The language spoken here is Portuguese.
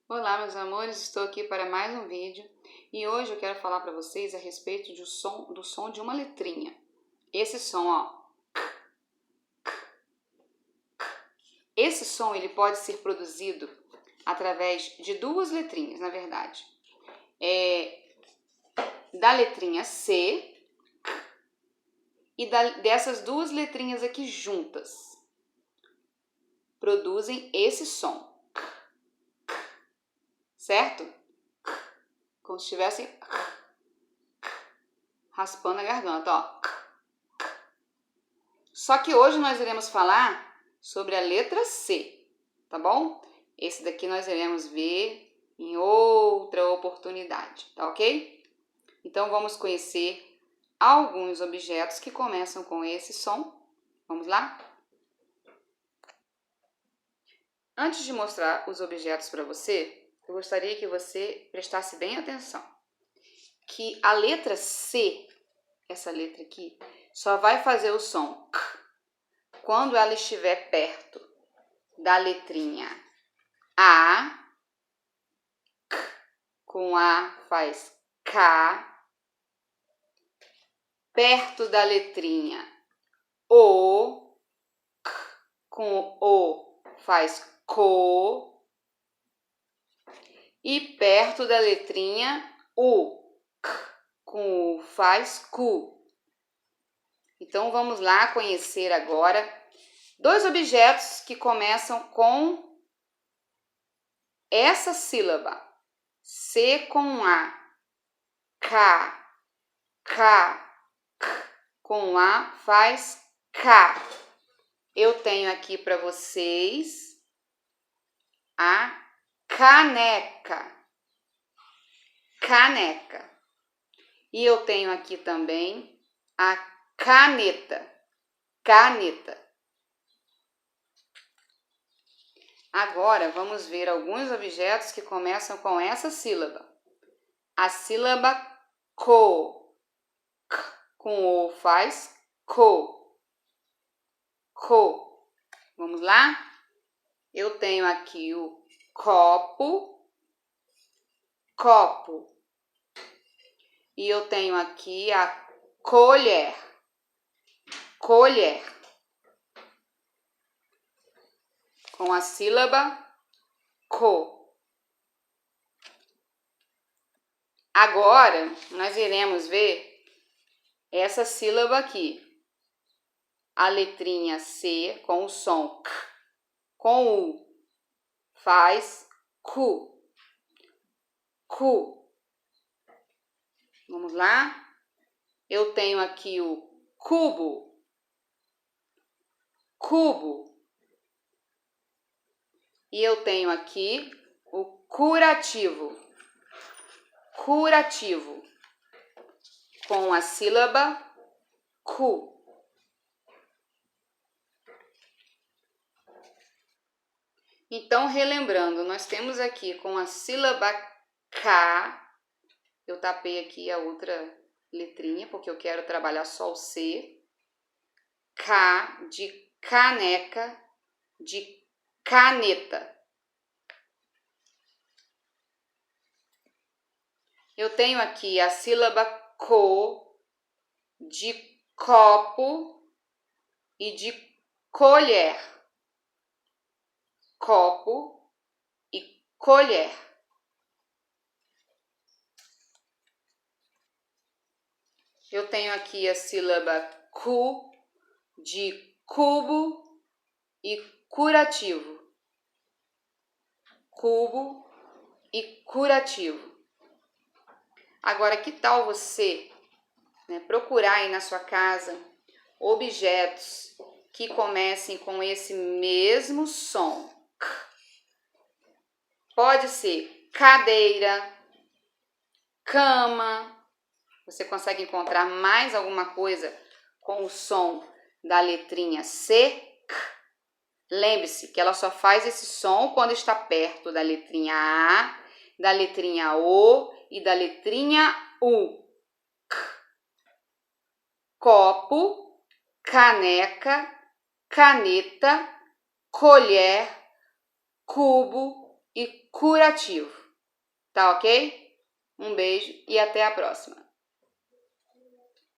Olá, meus amores, estou aqui para mais um vídeo e hoje eu quero falar para vocês a respeito do som de uma letrinha. Esse som, ó. Esse som ele pode ser produzido através de duas letrinhas, na verdade. Da letrinha C e dessas duas letrinhas aqui juntas. Produzem esse som. Certo? Como se estivessem raspando a garganta, ó. Só que hoje nós iremos falar sobre a letra C, tá bom? Esse daqui nós iremos ver em outra oportunidade, tá ok? Então vamos conhecer alguns objetos que começam com esse som. Vamos lá? Antes de mostrar os objetos para você, eu gostaria que você prestasse bem atenção. Que a letra C, essa letra aqui, só vai fazer o som K quando ela estiver perto da letrinha A. K, com A faz K. Perto da letrinha O. K, com O faz CO. E perto da letrinha U. K, com U faz CU. Então vamos lá conhecer agora dois objetos que começam com essa sílaba. C com A. K. K. K. Com A faz K. Eu tenho aqui para vocês a caneca. Caneca. E eu tenho aqui também a caneta. Caneta. Agora vamos ver alguns objetos que começam com essa sílaba. A sílaba co. K, com O faz co. Co. Vamos lá? Eu tenho aqui o copo. Copo. E eu tenho aqui a colher. Colher. Com a sílaba co. Agora, nós iremos ver essa sílaba aqui. A letrinha C com o som K, com U, faz cu. Cu. Vamos lá? Eu tenho aqui o cubo. Cubo. E eu tenho aqui o curativo. Curativo. Com a sílaba cu. Então, relembrando, nós temos aqui com a sílaba K, eu tapei aqui a outra letrinha, porque eu quero trabalhar só o C. K de caneca, de caneta. Eu tenho aqui a sílaba co, de copo e de colher. Copo e colher. Eu tenho aqui a sílaba cu, de cubo e curativo. Cubo e curativo. Agora, que tal você procurar aí na sua casa objetos que comecem com esse mesmo som? Pode ser cadeira, cama. Você consegue encontrar mais alguma coisa com o som da letrinha C? Lembre-se que ela só faz esse som quando está perto da letrinha A, da letrinha O e da letrinha U. Copo, caneca, caneta, colher, cubo e curativo. Tá ok? Um beijo e até a próxima.